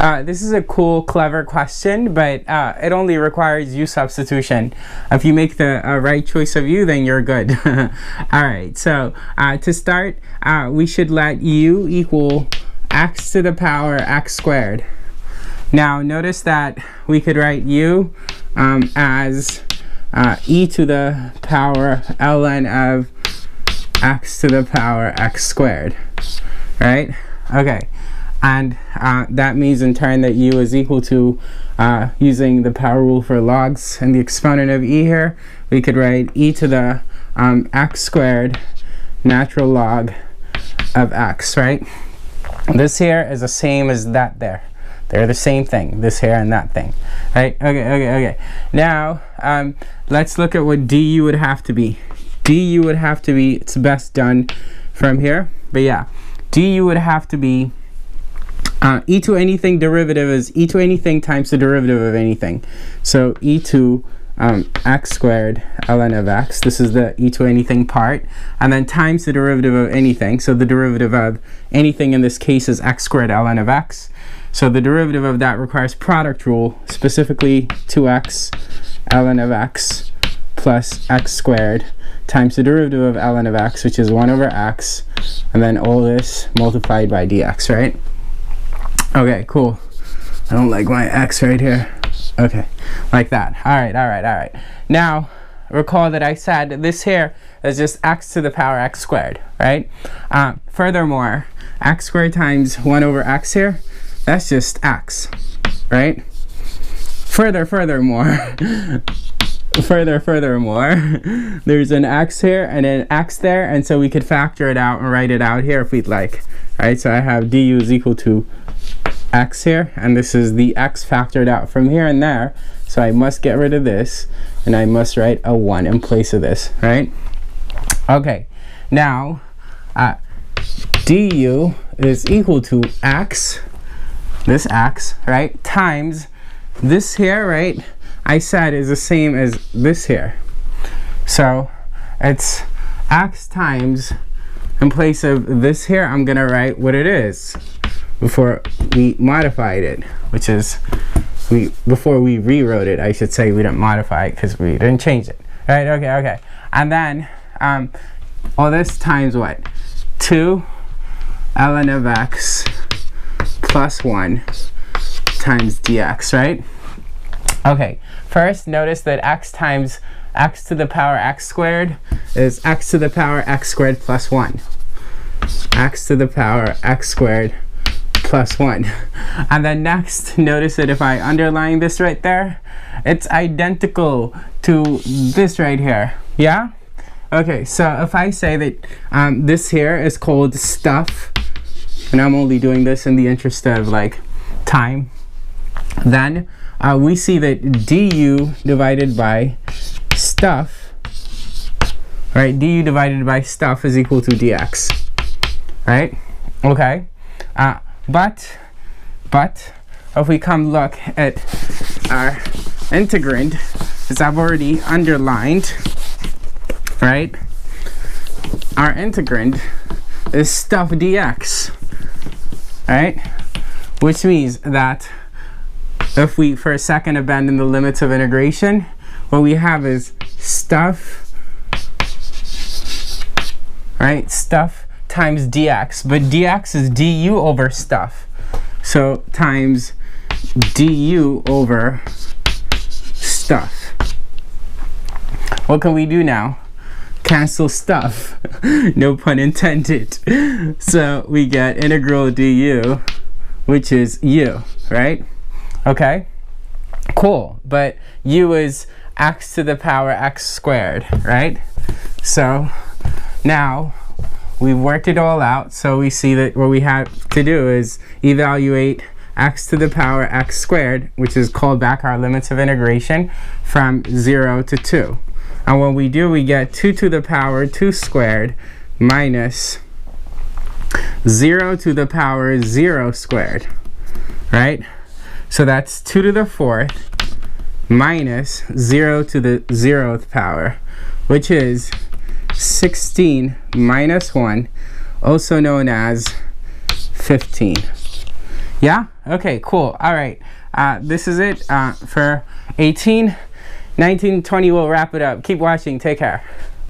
This is a cool, clever question, but it only requires u substitution. If you make the right choice of u, then you're good. Alright, so to start, we should let u equal x to the power x squared. Now notice that we could write u as e to the power ln of x to the power x squared, right? Okay, and that means in turn that u is equal to, using the power rule for logs and the exponent of e here, we could write e to the x squared natural log of x, right? This here is the same as that there. They're the same thing, this here and that thing, right? Okay. Now, let's look at what du would have to be. Du would have to be, it's best done from here, but yeah, du would have to be e to anything derivative is e to anything times the derivative of anything. So e to x squared ln of x, this is the e to anything part, and then times the derivative of anything. So the derivative of anything in this case is x squared ln of x. So the derivative of that requires product rule, specifically 2x ln of x plus x squared times the derivative of ln of x, which is 1 over x, and then all this multiplied by dx, right? Okay, cool. I don't like my x right here. Okay, like that. All right. Now, recall that I said this here is just x to the power x squared, right? Furthermore, x squared times 1 over x here, that's just x, right? Furthermore, there's an x here and an x there, and so we could factor it out and write it out here if we'd like, right? So I have du is equal to x here, and this is the x factored out from here and there, so I must get rid of this, and I must write a 1 in place of this, right? Okay, now du is equal to x, this x, right, times this here, right, I said is the same as this here. So it's x times, in place of this here, I'm going to write what it is before we modified it, which is, before we rewrote it, I should say. We didn't modify it because we didn't change it. Right, okay. And then, all this times what? 2 ln of x plus 1 times dx, right? Okay, first notice that x times x to the power x squared is x to the power x squared plus 1. X to the power x squared plus 1. And then next, notice that if I underline this right there, it's identical to this right here, yeah? Okay, so if I say that this here is called stuff, and I'm only doing this in the interest of like time, then we see that du divided by stuff, right, du divided by stuff is equal to dx, right? Okay, but if we come look at our integrand, as I've already underlined, right, our integrand is stuff dx, right, which means that if we for a second abandon the limits of integration, what we have is stuff, right, stuff times dx, but dx is du over stuff, so times du over stuff. What can we do now? Cancel stuff. No pun intended. So we get integral du, which is u, right? Okay, cool, but u is x to the power x squared, right? So now we've worked it all out, so we see that what we have to do is evaluate x to the power x squared, which is called back our limits of integration, from 0 to 2. And when we do, we get 2 to the power 2 squared minus 0 to the power 0 squared, right? So that's 2 to the 4th minus 0 to the 0th power, which is 16 minus 1, also known as 15. Yeah? Okay, cool. All right. This is it for 18. 19, 20 will wrap it up. Keep watching. Take care.